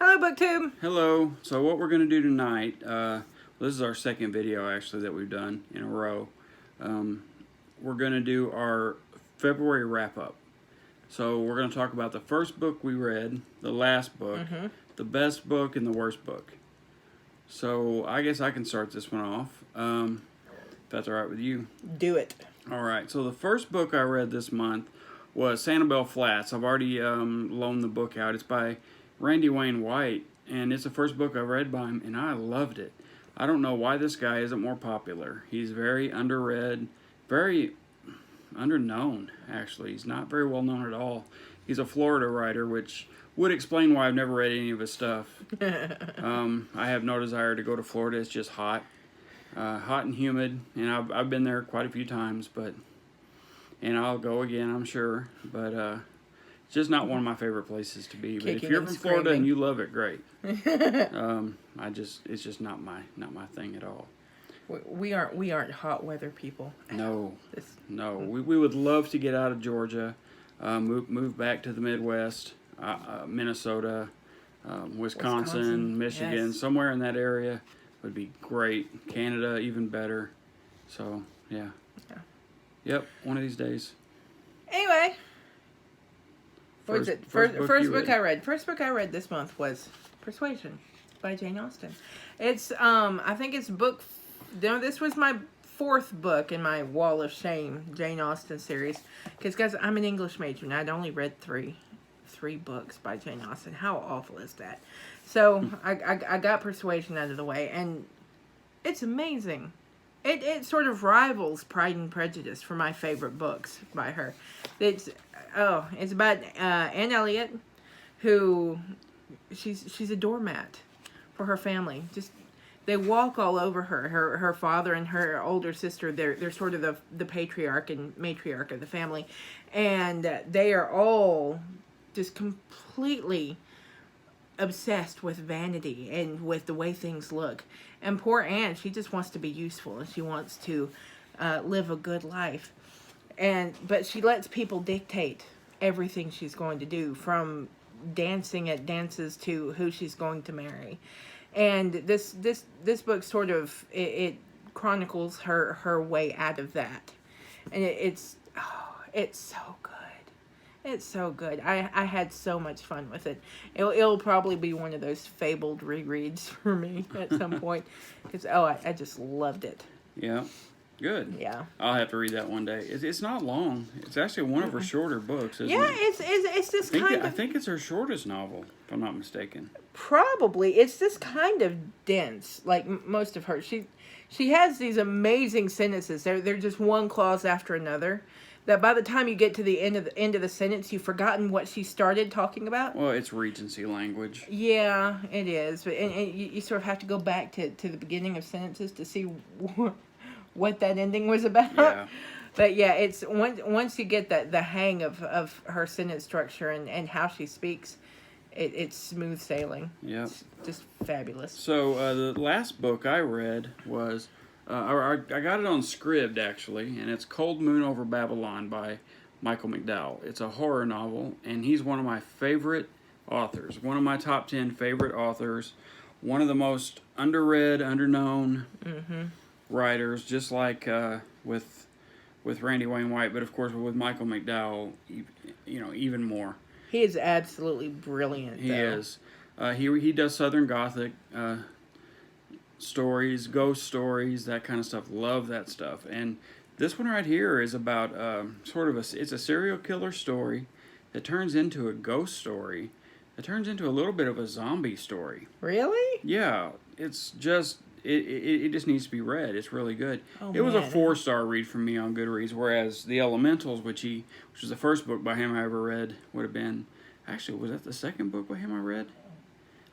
Hello, BookTube. Hello. So what we're going to do tonight, this is our second video actually that we've done in a row. We're going to do our February wrap-up. So we're going to talk about the first book we read, the last book, the best book, and the worst book. So I guess I can start this one off, if that's all right with you. Do it. All right. So the first book I read this month was Sanibel Flats. I've already loaned the book out. It's by Randy Wayne White, and it's the first book I've read by him, and I loved it. I don't know why this guy isn't more popular. He's very underread, very underknown, actually. He's not very well known at all. He's a Florida writer, which would explain why I've never read any of his stuff. I have no desire to go to Florida. It's just hot. Hot and humid, and I've been there quite a few times, and I'll go again, I'm sure, but it's just not one of my favorite places to be. But if you're from Florida and you love it, great. It's just not my thing at all. We aren't hot weather people. No. We would love to get out of Georgia, move back to the Midwest, Minnesota, Wisconsin, Michigan, yes. Somewhere in that area would be great. Canada, even better. So, yeah. Yep, one of these days. Anyway. What was it? First book I read. First book I read this month was Persuasion by Jane Austen. It's, I think it's book... this was my fourth book in my Wall of Shame Jane Austen series. Because, guys, I'm an English major, and I'd only read three books by Jane Austen. How awful is that? So, I got Persuasion out of the way, and it's amazing. It sort of rivals Pride and Prejudice for my favorite books by her. It's about Anne Elliot, who she's a doormat for her family. Just they walk all over her. Her father and her older sister, they're sort of the patriarch and matriarch of the family, and they are all just completely obsessed with vanity and with the way things look. And poor Anne, she just wants to be useful and she wants to live a good life. But she lets people dictate everything she's going to do, from dancing at dances to who she's going to marry. And this book sort of it chronicles her way out of that. And it's so good. It's so good. I had so much fun with it. It'll probably be one of those fabled rereads for me at some point. Because, I just loved it. Yeah. Good. Yeah. I'll have to read that one day. It's not long. It's actually one of her shorter books, isn't it? It's this kind of... I think it's her shortest novel, if I'm not mistaken. Probably. It's this kind of dense, like most of her. She has these amazing sentences. They're just one clause after another, that by the time you get to the end of the sentence, you've forgotten what she started talking about. Well, it's Regency language. Yeah, it is. But and you sort of have to go back to the beginning of sentences to see what that ending was about. Yeah. But yeah, it's once you get the hang of her sentence structure and how she speaks, it's smooth sailing. Yeah. It's just fabulous. So the last book I read was... I got it on Scribd, actually, and it's Cold Moon Over Babylon by Michael McDowell. It's a horror novel, and he's one of my favorite authors, one of my top 10 favorite authors, one of the most underread, underknown writers, just like with Randy Wayne White, but of course with Michael McDowell, even more. He is absolutely brilliant, He is. He does Southern Gothic stories, ghost stories, that kind of stuff. Love that stuff. And this one right here is about it's a serial killer story that turns into a ghost story. It turns into a little bit of a zombie story. Really? Yeah. It's just it just needs to be read. It's really good. It was man. a 4-star read from me on Goodreads, whereas The Elementals, which was the first book by him I ever read, would have been... Actually, was that the second book by him I read?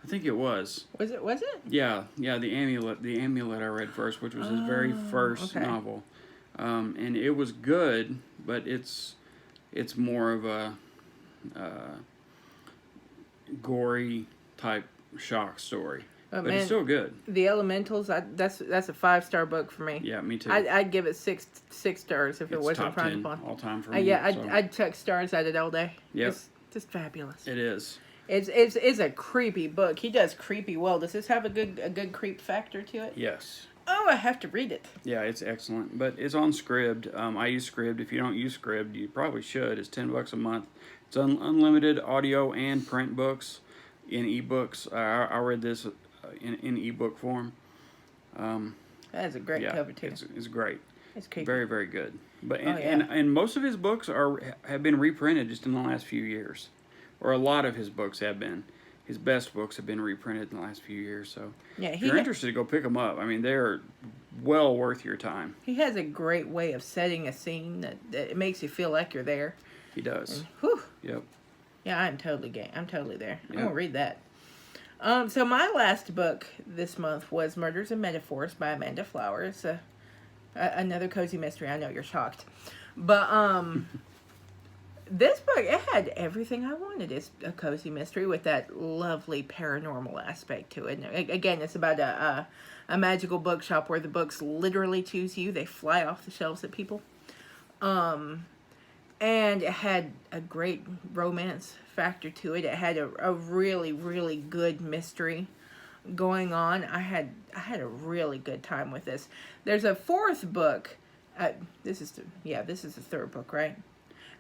I think it was. Was it? Yeah, The Amulet I read first, which was his very first novel. And it was good, but it's more of a gory type shock story. But it's still good. The Elementals, that's a 5-star book for me. Yeah, me too. I'd give it six stars if it wasn't frowned upon. All time for me. Yeah, I'd chuck stars at it all day. Yep. It's just fabulous. It is. It's a creepy book. He does creepy well. Does this have a good creep factor to it? Yes. Oh, I have to read it. Yeah, it's excellent, but it's on Scribd. I use Scribd. If you don't use Scribd, you probably should. It's $10 a month. It's unlimited audio and print books in ebooks. I read this in ebook form. That has a great cover too. It's great. It's creepy. Very, very good. But Oh, yeah. and most of his books have been reprinted just in the last few years, or a lot of his books have been. His best books have been reprinted in the last few years. So Yeah, if you're interested, go pick them up. I mean, they're well worth your time. he has a great way of setting a scene that it makes you feel like you're there. He does. And, whew, Yep. yeah, I'm totally game. I'm totally there. I'm Yep. gonna read that. So my last book this month was Murders and Metaphors by Amanda Flowers. Another cozy mystery. I know you're shocked, but this book, it had everything I wanted. It's a cozy mystery with that lovely paranormal aspect to it. And again, it's about a magical bookshop where the books literally choose you. They fly off the shelves at people. And it had a great romance factor to it. It had a really, really good mystery going on. I had a really good time with this. There's a fourth book. This is the third book, right?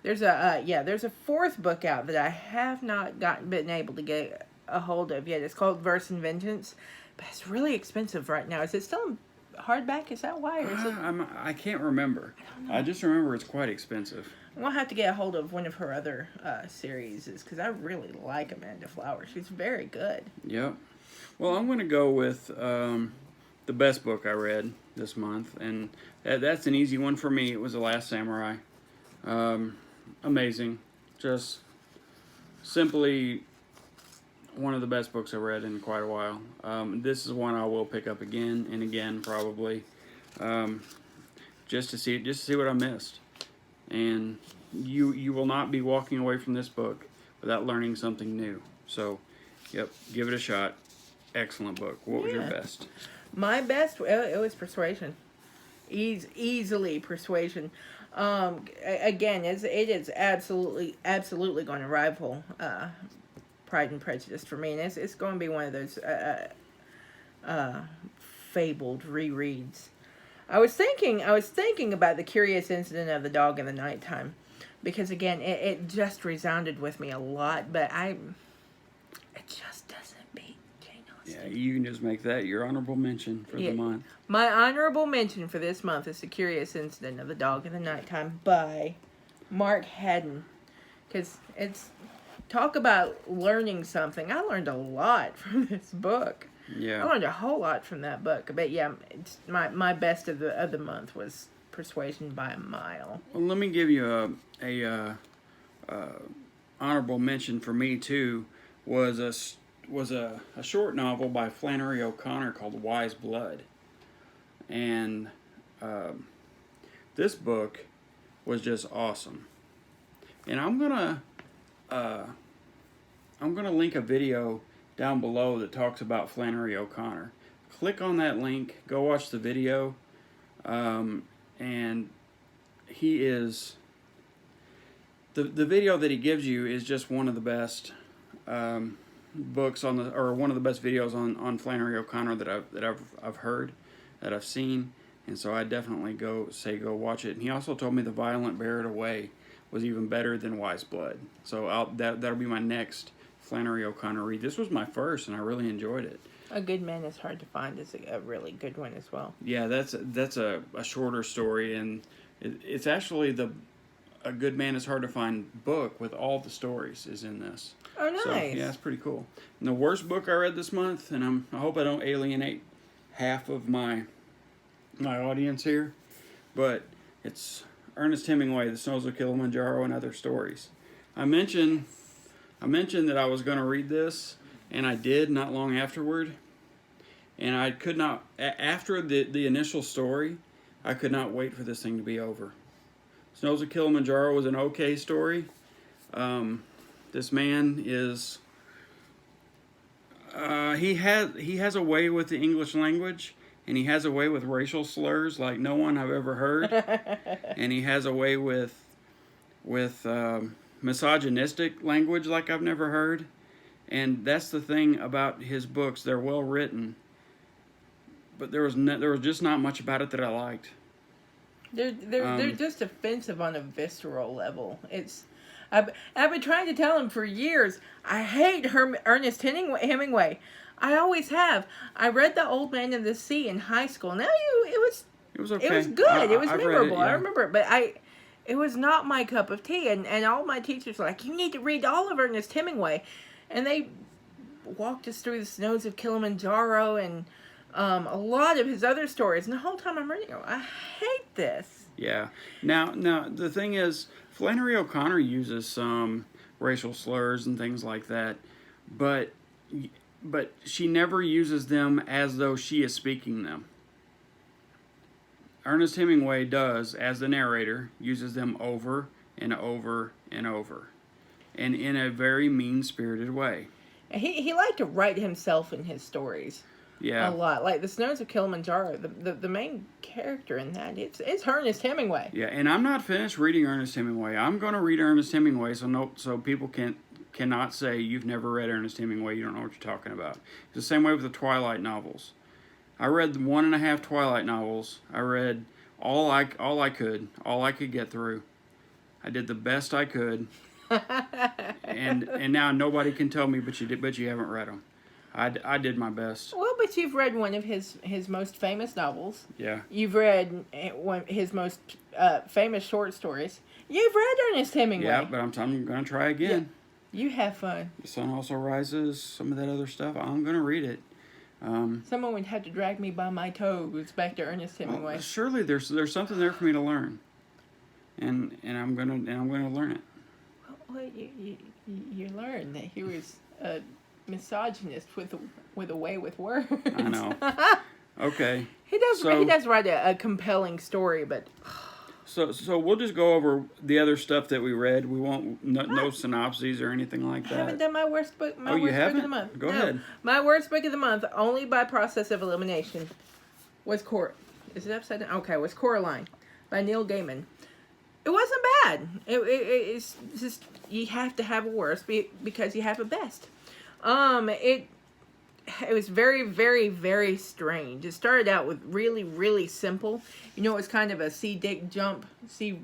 There's a fourth book out that I have not been able to get a hold of yet. It's called Verse and Vengeance, but it's really expensive right now. Is it still in hardback? Is that why? Or is it... I can't remember. I just remember it's quite expensive. I'm gonna have to get a hold of one of her other series, because I really like Amanda Flowers. She's very good. Yep. Well, I'm going to go with the best book I read this month, and that's an easy one for me. It was The Last Samurai. Amazing. Just simply one of the best books I read in quite a while. This is one I will pick up again and again, probably, just to see what I missed. And you will not be walking away from this book without learning something new. So, yep, give it a shot. Excellent book. What was your best? My best, it was Persuasion. Easily Persuasion. Again, it is absolutely going to rival Pride and Prejudice for me, and it's going to be one of those fabled rereads. I was thinking about The Curious Incident of the Dog in the Nighttime, because again, it just resounded with me a lot, but it just doesn't beat Jane Austen. Yeah, you can just make that your honorable mention for the month. My honorable mention for this month is The Curious Incident of the Dog in the Nighttime by Mark Haddon, because it's talk about learning something. I learned a lot from this book. Yeah, I learned a whole lot from that book. But yeah, it's my best of the month was Persuasion by a mile. Well, let me give you a honorable mention for me too. Was a short novel by Flannery O'Connor called Wise Blood, and this book was just awesome. And I'm gonna link a video down below that talks about Flannery O'Connor. Click on that link, go watch the video, and he is the video that he gives you is just one of the best books or one of the best videos on Flannery O'Connor that I've heard, that I've seen, and so I definitely go watch it. And he also told me The Violent Bear It Away was even better than Wise Blood, so that'll be my next Flannery O'Connor read. This was my first, and I really enjoyed it. A Good Man is Hard to Find is a really good one as well. Yeah, that's a shorter story, and it's actually A Good Man is Hard to Find book with all the stories is in this. Oh, nice. So, yeah, it's pretty cool. And the worst book I read this month, and I hope I don't alienate half of my audience here, but it's Ernest Hemingway, The Snows of Kilimanjaro and Other Stories. I mentioned that I was going to read this, and I did not long afterward. And I could not, after the initial story, I could not wait for this thing to be over. Snows of Kilimanjaro was an okay story. This man is, he has a way with the English language, and he has a way with racial slurs like no one I've ever heard. And he has a way with misogynistic language like I've never heard. And that's the thing about his books. They're well written, but there was just not much about it that I liked. They're just offensive on a visceral level. I've been trying to tell him for years. I hate Ernest Hemingway. I always have. I read The Old Man and the Sea in high school. It was okay. It was good. It was memorable. Read it, yeah. I remember it, but it was not my cup of tea. And all my teachers were like, "You need to read all of Ernest Hemingway," and they walked us through the snows of Kilimanjaro and a lot of his other stories. And the whole time I'm reading it, I hate this. Yeah. Now the thing is, Flannery O'Connor uses some racial slurs and things like that, but she never uses them as though she is speaking them. Ernest Hemingway does, as the narrator, uses them over and over and over, and in a very mean-spirited way. He liked to write himself in his stories. Yeah. A lot. Like The Snows of Kilimanjaro, the main character in that, it's Ernest Hemingway. Yeah, and I'm not finished reading Ernest Hemingway. I'm going to read Ernest Hemingway so people cannot say you've never read Ernest Hemingway, you don't know what you're talking about. It's the same way with the Twilight novels. I read the 1.5 Twilight novels. I read all I could get through. I did the best I could. and now nobody can tell me but you haven't read them. I did my best. Well, but you've read one of his most famous novels. Yeah. You've read his most famous short stories. You've read Ernest Hemingway. Yeah, but I'm going to try again. Yeah. You have fun. The Sun Also Rises, some of that other stuff. I'm going to read it. Someone would have to drag me by my toes back to Ernest Hemingway. Well, surely there's something there for me to learn, and I'm gonna learn it. Well, you learn that he was a misogynist with a way with words. I know. Okay. He does write a compelling story, but. So we'll just go over the other stuff that we read. We won't no synopses or anything like that. I haven't done my worst book. My you worst haven't? book of the month. Go ahead. My worst book of the month, only by process of elimination, was Is it upside down? Okay, was Coraline by Neil Gaiman. It wasn't bad. It's just you have to have a worst because you have a best. It was very, very, very strange. It started out with really, really simple. It was kind of a see Dick jump, see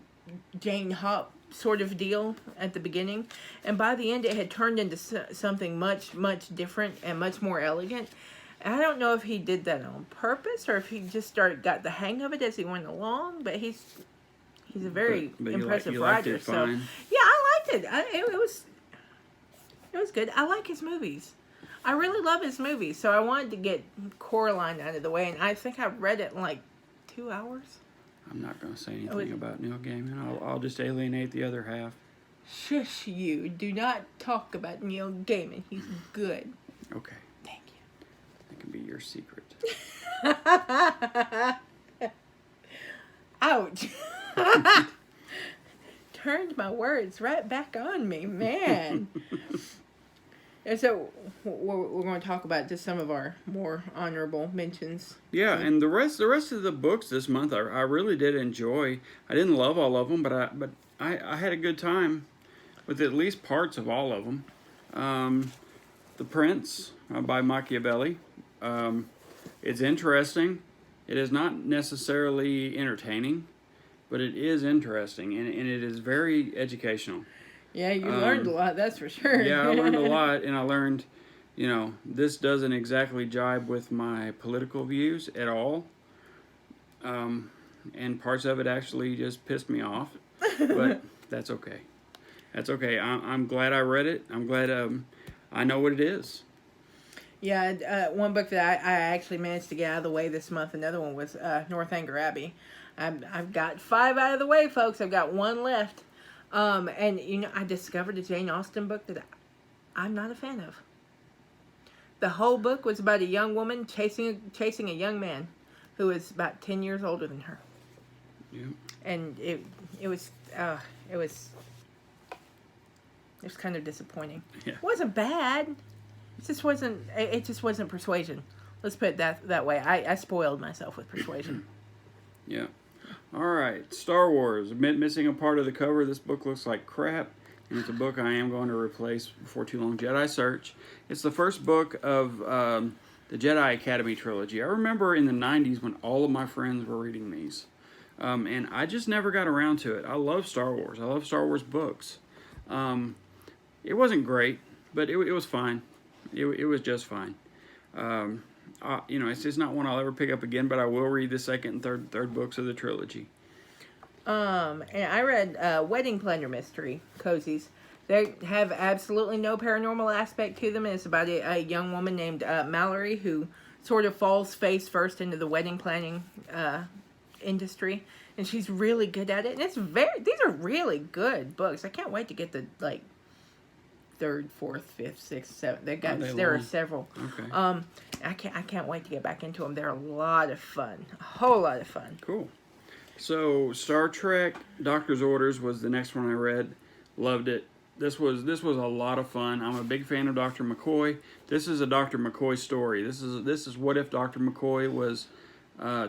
Jane hop sort of deal at the beginning. And by the end, it had turned into something much, much different and much more elegant. And I don't know if he did that on purpose or if he just got the hang of it as he went along. But he's a very impressive writer. So yeah, I liked it. It was good. I like his movies. I really love his movies, so I wanted to get Coraline out of the way, and I think I read it in like 2 hours. I'm not going to say anything about Neil Gaiman. I'll just alienate the other half. Shush you. Do not talk about Neil Gaiman. He's good. Okay. Thank you. That can be your secret. Ouch. Turned my words right back on me, man. And so we're going to talk about just some of our more honorable mentions. Yeah, and the rest of the books this month I really did enjoy. I didn't love all of them, but I had a good time with at least parts of all of them. The Prince by Machiavelli. It's interesting. It is not necessarily entertaining, but it is interesting, and it is very educational. Yeah, you learned a lot, that's for sure. Yeah, I learned a lot, and I learned, this doesn't exactly jibe with my political views at all. And parts of it actually just pissed me off, but that's okay. That's okay. I'm glad I read it. I'm glad I know what it is. Yeah, one book that I actually managed to get out of the way this month, another one was Northanger Abbey. I've got 5 out of the way, folks. I've got 1 left. And I discovered a Jane Austen book that I'm not a fan of. The whole book was about a young woman chasing a young man who was about 10 years older than her. Yeah. And it was kind of disappointing. Yeah. It wasn't bad. It just wasn't Persuasion. Let's put it that way. I spoiled myself with Persuasion. Yeah. All right, Star Wars. Missing a part of the cover. This book looks like crap, and it's a book I am going to replace before too long. Jedi Search. It's the first book of the Jedi Academy trilogy. I remember in the 90s when all of my friends were reading these. And I just never got around to it. I love Star Wars. I love Star Wars books. It wasn't great, but it was fine. It was just fine. It's just not one I'll ever pick up again, but I will read the second and third books of the trilogy. And I read Wedding Planner Mystery cozies. They have absolutely no paranormal aspect to them. It's about a young woman named Mallory who sort of falls face first into the wedding planning industry, and she's really good at it. And these are really good books. I can't wait to get the third, fourth, fifth, sixth, seventh. There are several. Okay. I can't wait to get back into them. They're a lot of fun. A whole lot of fun. Cool. So Star Trek Doctor's Orders was the next one I read. Loved it. This was a lot of fun. I'm a big fan of Dr. McCoy. This is a Dr. McCoy story. This is what if Dr. McCoy was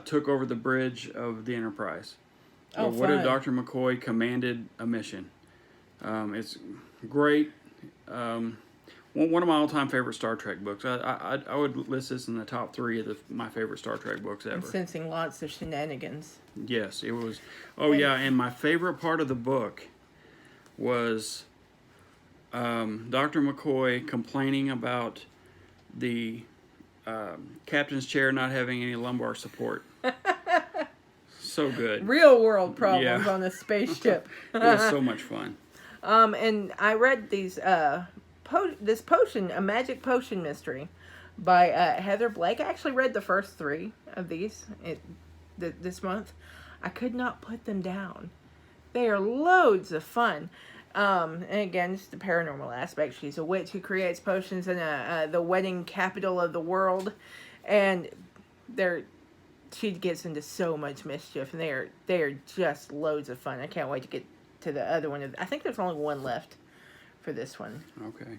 took over the bridge of the Enterprise. Oh, what if Dr. McCoy commanded a mission? It's great. One of my all-time favorite Star Trek books. I would list this in the top 3 of my favorite Star Trek books ever. I'm sensing lots of shenanigans. Yes, it was. Oh, yeah, and my favorite part of the book was Dr. McCoy complaining about the captain's chair not having any lumbar support. So good. Real world problems on a spaceship. It was so much fun. And I read these this potion, a magic potion mystery by Heather Blake. I actually read the first 3 of these this month. I could not put them down. They are loads of fun. And again, it's the paranormal aspect. She's a witch who creates potions in the wedding capital of the world, and she gets into so much mischief, and they are just loads of fun. I can't wait to get to the other one. I think there's only one left for this one. Okay.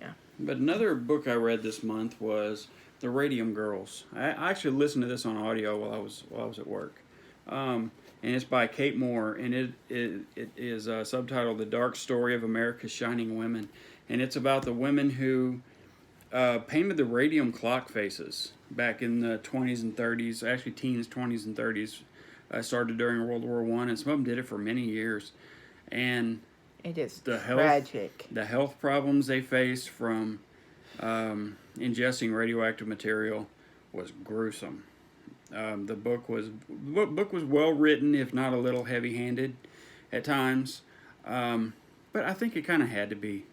Yeah. But another book I read this month was The Radium Girls. I actually listened to this on audio while I was at work. And it's by Kate Moore, and it is subtitled The Dark Story of America's Shining Women. And it's about the women who painted the radium clock faces back in the 20s and 30s, actually teens, 20s and 30s. Started during World War I, and some of them did it for many years. And it is tragic. The health problems they faced from ingesting radioactive material was gruesome. The book was well written, if not a little heavy-handed at times, but I think it kind of had to be.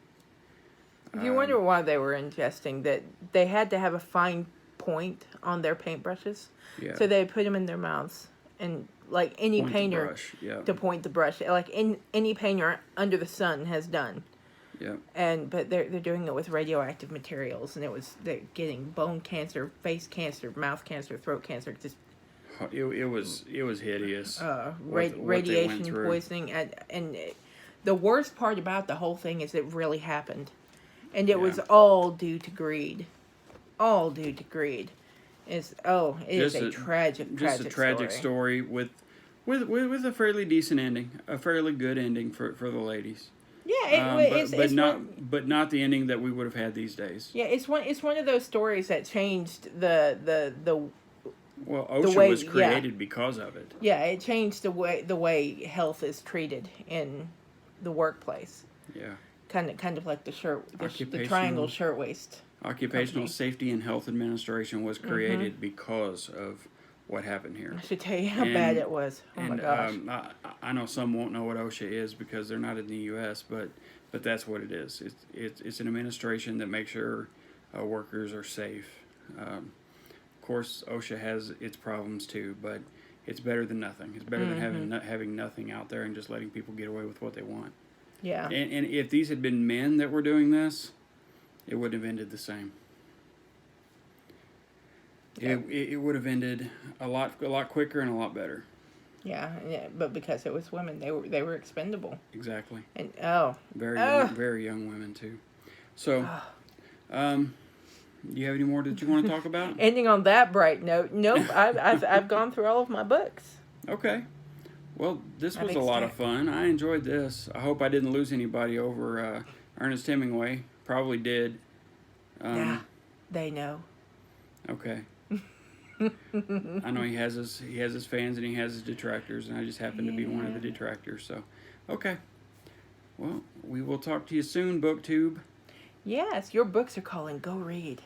You wonder why they were ingesting that. They had to have a fine point on their paintbrushes, so they put them in their mouths, and like any painter to point the brush, like any painter under the sun has done. Yeah. But they're doing it with radioactive materials, and they're getting bone cancer, face cancer, mouth cancer, throat cancer. Just it was hideous. Radiation poisoning, and the worst part about the whole thing is it really happened, and it was all due to greed. All due to greed. It is a tragic story with a fairly decent ending, a fairly good ending for the ladies. Yeah, but not the ending that we would have had these days. Yeah, it's one of those stories that changed the well, OSHA was created because of it. Yeah, it changed the way health is treated in the workplace. Yeah, kind of like the triangle shirtwaist. Occupational Safety and Health Administration was created because of what happened here. I should tell you how bad it was. Oh my gosh. I know some won't know what OSHA is because they're not in the U.S., but that's what it is. It's an administration that makes sure workers are safe. Of course, OSHA has its problems too, but it's better than nothing. It's better than having nothing out there and just letting people get away with what they want. Yeah. And if these had been men that were doing this, it wouldn't have ended the same. It would have ended a lot quicker and a lot better. Yeah, but because it was women, they were expendable. Exactly. And very young women too. So, do you have any more that you want to talk about? Ending on that bright note, nope. I've gone through all of my books. Okay. Well, this was a lot of fun. I enjoyed this. I hope I didn't lose anybody over Ernest Hemingway. Probably did. Yeah, they know. Okay. I know he has his fans and he has his detractors, and I just happen to be one of the detractors. So, okay. Well, we will talk to you soon, BookTube. Yes, your books are calling. Go read.